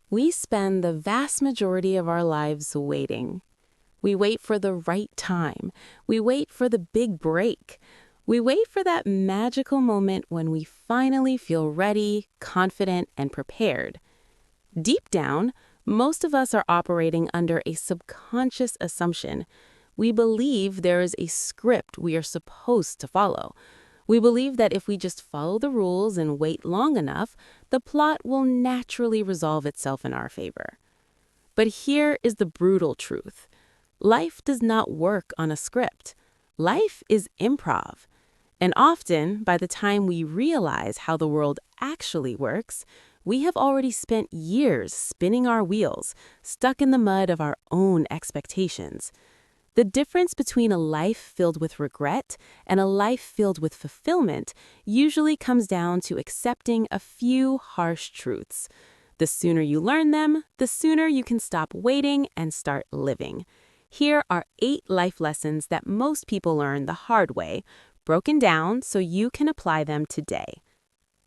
We spend the vast majority of our lives waiting. We wait for the right time. We wait for the big break. We wait for that magical moment when we finally feel ready, confident, and prepared. Deep down, most of us are operating under a subconscious assumption. We believe there is a script we are supposed to follow. We believe that if we just follow the rules and wait long enough, the plot will naturally resolve itself in our favor. But here is the brutal truth. Life does not work on a script. Life is improv. And often, by the time we realize how the world actually works, we have already spent years spinning our wheels, stuck in the mud of our own expectations. The difference between a life filled with regret and a life filled with fulfillment usually comes down to accepting a few harsh truths. The sooner you learn them, the sooner you can stop waiting and start living. Here are 8 life lessons that most people learn the hard way, broken down so you can apply them today.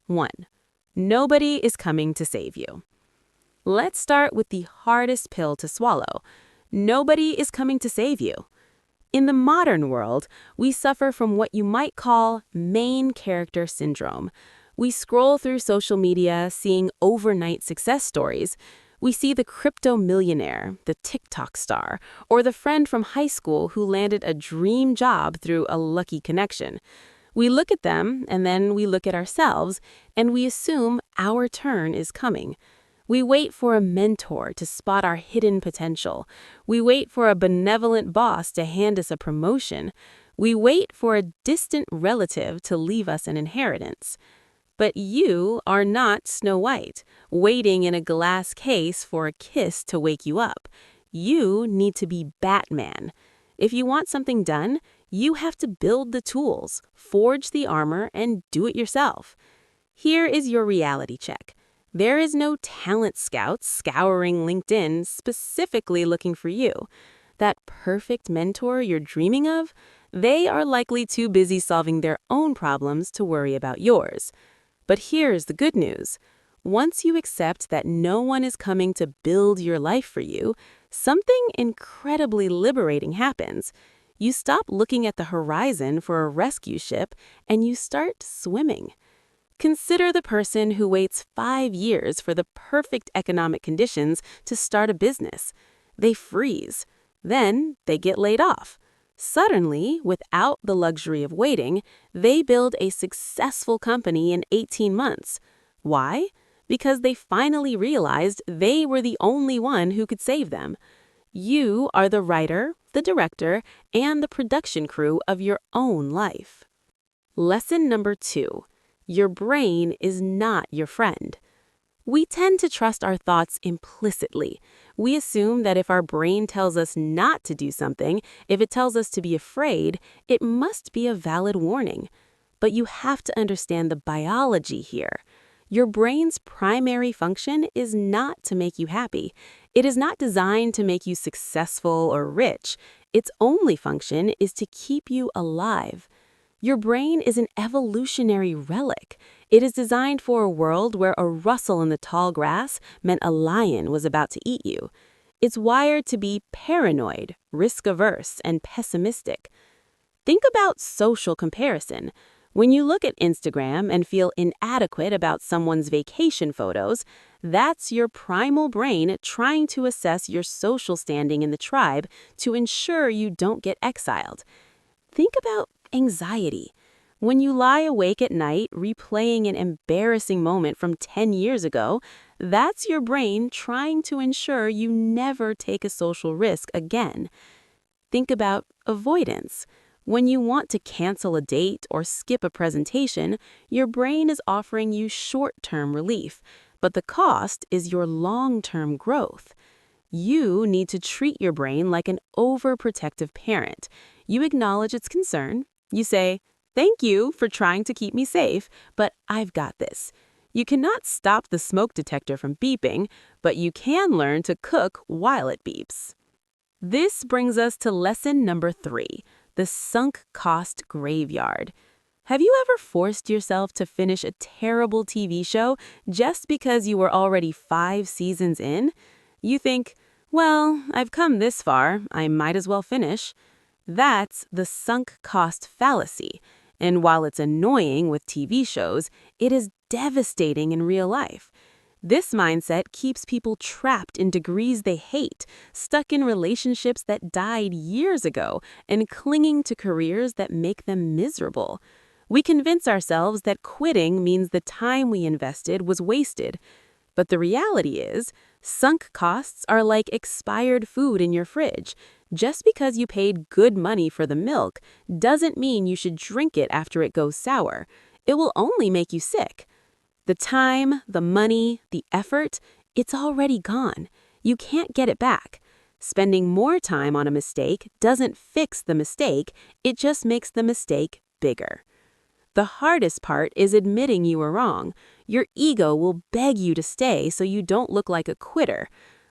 1. Nobody is coming to save you. Let's start with the hardest pill to swallow. Nobody is coming to save you. In the modern world, we suffer from what you might call main character syndrome. We scroll through social media seeing overnight success stories. We see the crypto millionaire, the TikTok star, or the friend from high school who landed a dream job through a lucky connection. We look at them, and then we look at ourselves, and we assume our turn is coming. We wait for a mentor to spot our hidden potential. We wait for a benevolent boss to hand us a promotion. We wait for a distant relative to leave us an inheritance. But you are not Snow White, waiting in a glass case for a kiss to wake you up. You need to be Batman. If you want something done, you have to build the tools, forge the armor, and do it yourself. Here is your reality check. There is no talent scout scouring LinkedIn specifically looking for you. That perfect mentor you're dreaming of, they are likely too busy solving their own problems to worry about yours. But here's the good news. Once you accept that no one is coming to build your life for you, something incredibly liberating happens. You stop looking at the horizon for a rescue ship and you start swimming. Consider the person who waits 5 years for the perfect economic conditions to start a business. They freeze. Then they get laid off. Suddenly, without the luxury of waiting, they build a successful company in 18 months. Why? Because they finally realized they were the only one who could save them. You are the writer, the director, and the production crew of your own life. Lesson number 2. Your brain is not your friend. We tend to trust our thoughts implicitly. We assume that if our brain tells us not to do something, if it tells us to be afraid, it must be a valid warning. But you have to understand the biology here. Your brain's primary function is not to make you happy. It is not designed to make you successful or rich. Its only function is to keep you alive. Your brain is an evolutionary relic. It is designed for a world where a rustle in the tall grass meant a lion was about to eat you. It's wired to be paranoid, risk-averse, and pessimistic. Think about social comparison. When you look at Instagram and feel inadequate about someone's vacation photos, that's your primal brain trying to assess your social standing in the tribe to ensure you don't get exiled. Think about anxiety. When you lie awake at night replaying an embarrassing moment from 10 years ago, that's your brain trying to ensure you never take a social risk again. Think about avoidance. When you want to cancel a date or skip a presentation, your brain is offering you short-term relief, but the cost is your long-term growth. You need to treat your brain like an overprotective parent. You acknowledge its concern. You say, "Thank you for trying to keep me safe, but I've got this." You cannot stop the smoke detector from beeping, but you can learn to cook while it beeps. This brings us to lesson number 3, the sunk cost graveyard. Have you ever forced yourself to finish a terrible TV show just because you were already 5 seasons in? You think, well, I've come this far, I might as well finish. That's the sunk cost fallacy. And while it's annoying with TV shows, it is devastating in real life. This mindset keeps people trapped in degrees they hate, stuck in relationships that died years ago, and clinging to careers that make them miserable. We convince ourselves that quitting means the time we invested was wasted. But the reality is, sunk costs are like expired food in your fridge. Just because you paid good money for the milk doesn't mean you should drink it after it goes sour. It will only make you sick. The time, the money, the effort, it's already gone. You can't get it back. Spending more time on a mistake doesn't fix the mistake, it just makes the mistake bigger. The hardest part is admitting you were wrong. Your ego will beg you to stay so you don't look like a quitter.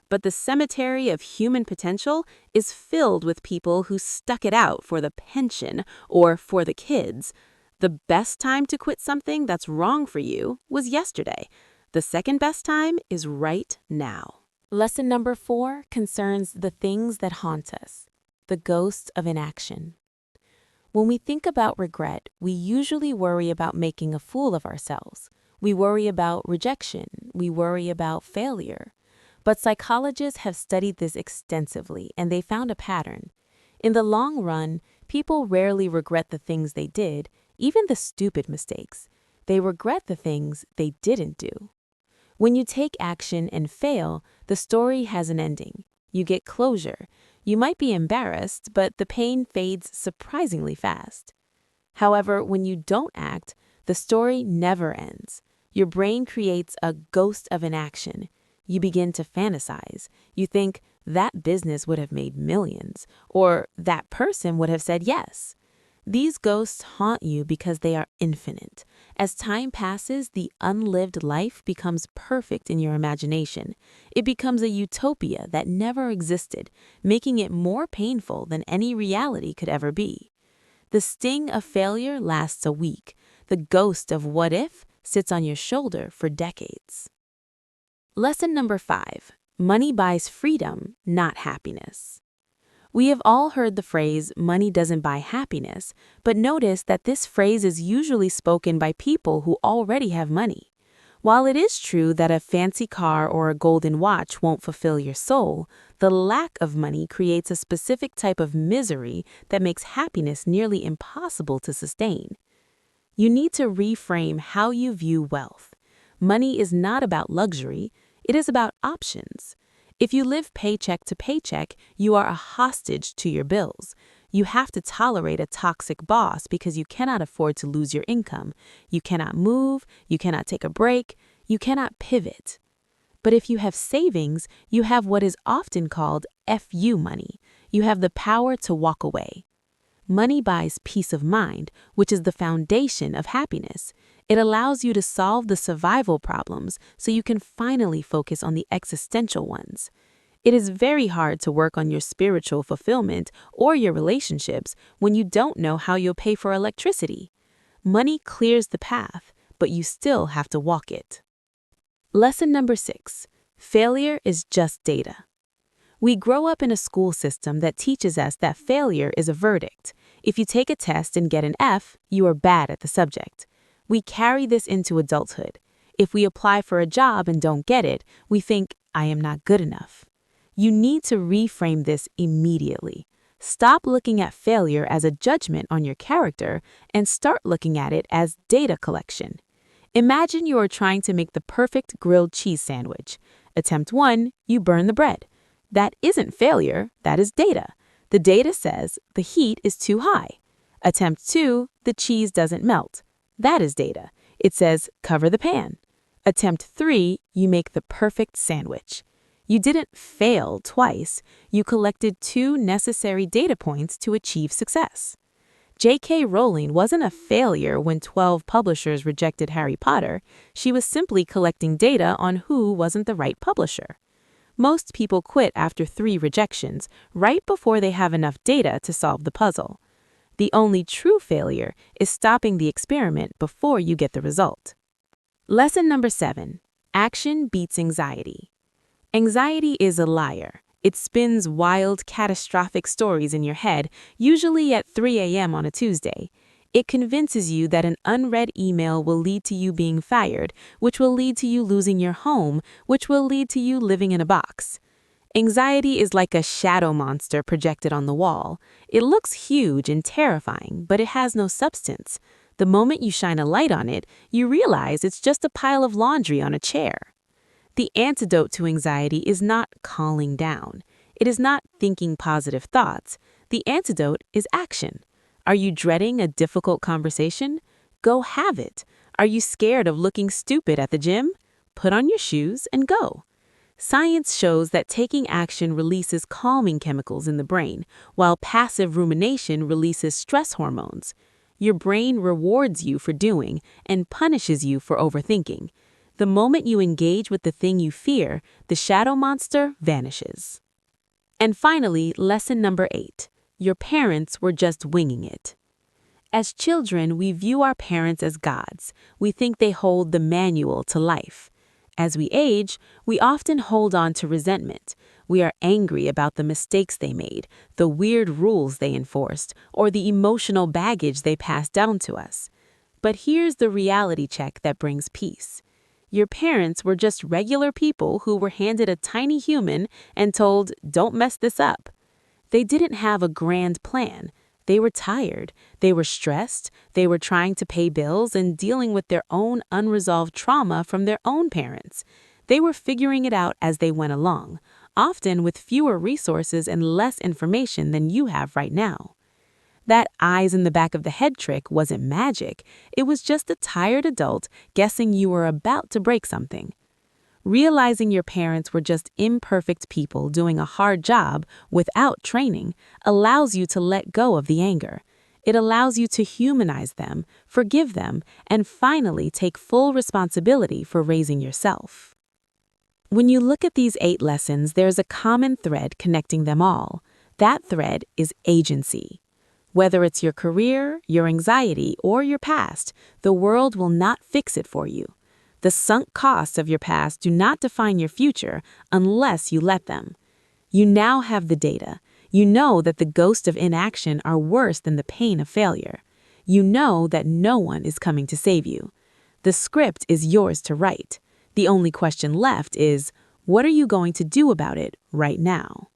But the cemetery of human potential is filled with people who stuck it out for the pension or for the kids. The best time to quit something that's wrong for you was yesterday. The second best time is right now. Lesson number 4 concerns the things that haunt us, the ghosts of inaction. When we think about regret, we usually worry about making a fool of ourselves. We worry about rejection. We worry about failure. But psychologists have studied this extensively, and they found a pattern. In the long run, people rarely regret the things they did, even the stupid mistakes. They regret the things they didn't do. When you take action and fail, the story has an ending. You get closure. You might be embarrassed, but the pain fades surprisingly fast. However, when you don't act, the story never ends. Your brain creates a ghost of inaction. You begin to fantasize. You think, that business would have made millions, or that person would have said yes. These ghosts haunt you because they are infinite. As time passes, the unlived life becomes perfect in your imagination. It becomes a utopia that never existed, making it more painful than any reality could ever be. The sting of failure lasts a week. The ghost of what if sits on your shoulder for decades. Lesson number 5. Money buys freedom, not happiness. We have all heard the phrase, money doesn't buy happiness, but notice that this phrase is usually spoken by people who already have money. While it is true that a fancy car or a golden watch won't fulfill your soul, the lack of money creates a specific type of misery that makes happiness nearly impossible to sustain. You need to reframe how you view wealth. Money is not about luxury, it is about options. If you live paycheck to paycheck, you are a hostage to your bills. You have to tolerate a toxic boss because you cannot afford to lose your income. You cannot move, you cannot take a break, you cannot pivot. But if you have savings, you have what is often called FU money. You have the power to walk away. Money buys peace of mind, which is the foundation of happiness. It allows you to solve the survival problems so you can finally focus on the existential ones. It is very hard to work on your spiritual fulfillment or your relationships when you don't know how you'll pay for electricity. Money clears the path, but you still have to walk it. Lesson number 6. Failure is just data. We grow up in a school system that teaches us that failure is a verdict. If you take a test and get an F, you are bad at the subject. We carry this into adulthood. If we apply for a job and don't get it, we think, I am not good enough. You need to reframe this immediately. Stop looking at failure as a judgment on your character and start looking at it as data collection. Imagine you are trying to make the perfect grilled cheese sandwich. Attempt 1, you burn the bread. That isn't failure, that is data. The data says the heat is too high. Attempt 2, the cheese doesn't melt. That is data. It says cover the pan. Attempt 3, you make the perfect sandwich. You didn't fail twice. You collected 2 necessary data points to achieve success. J.K. Rowling wasn't a failure when 12 publishers rejected Harry Potter. She was simply collecting data on who wasn't the right publisher. Most people quit after 3 rejections, right before they have enough data to solve the puzzle. The only true failure is stopping the experiment before you get the result. Lesson number 7. Action beats anxiety. Anxiety is a liar. It spins wild, catastrophic stories in your head, usually at 3 a.m. on a Tuesday. It convinces you that an unread email will lead to you being fired, which will lead to you losing your home, which will lead to you living in a box. Anxiety is like a shadow monster projected on the wall. It looks huge and terrifying, but it has no substance. The moment you shine a light on it, you realize it's just a pile of laundry on a chair. The antidote to anxiety is not calling down. It is not thinking positive thoughts. The antidote is action. Are you dreading a difficult conversation? Go have it. Are you scared of looking stupid at the gym? Put on your shoes and go. Science shows that taking action releases calming chemicals in the brain, while passive rumination releases stress hormones. Your brain rewards you for doing and punishes you for overthinking. The moment you engage with the thing you fear, the shadow monster vanishes. And finally, lesson number 8. Your parents were just winging it. As children, we view our parents as gods. We think they hold the manual to life. As we age, we often hold on to resentment. We are angry about the mistakes they made, the weird rules they enforced, or the emotional baggage they passed down to us. But here's the reality check that brings peace. Your parents were just regular people who were handed a tiny human and told, "Don't mess this up." They didn't have a grand plan. They were tired. They were stressed. They were trying to pay bills and dealing with their own unresolved trauma from their own parents. They were figuring it out as they went along, often with fewer resources and less information than you have right now. That eyes in the back of the head trick wasn't magic. It was just a tired adult guessing you were about to break something. Realizing your parents were just imperfect people doing a hard job without training allows you to let go of the anger. It allows you to humanize them, forgive them, and finally take full responsibility for raising yourself. When you look at these 8 lessons, there's a common thread connecting them all. That thread is agency. Whether it's your career, your anxiety, or your past, the world will not fix it for you. The sunk costs of your past do not define your future unless you let them. You now have the data. You know that the ghosts of inaction are worse than the pain of failure. You know that no one is coming to save you. The script is yours to write. The only question left is, what are you going to do about it right now?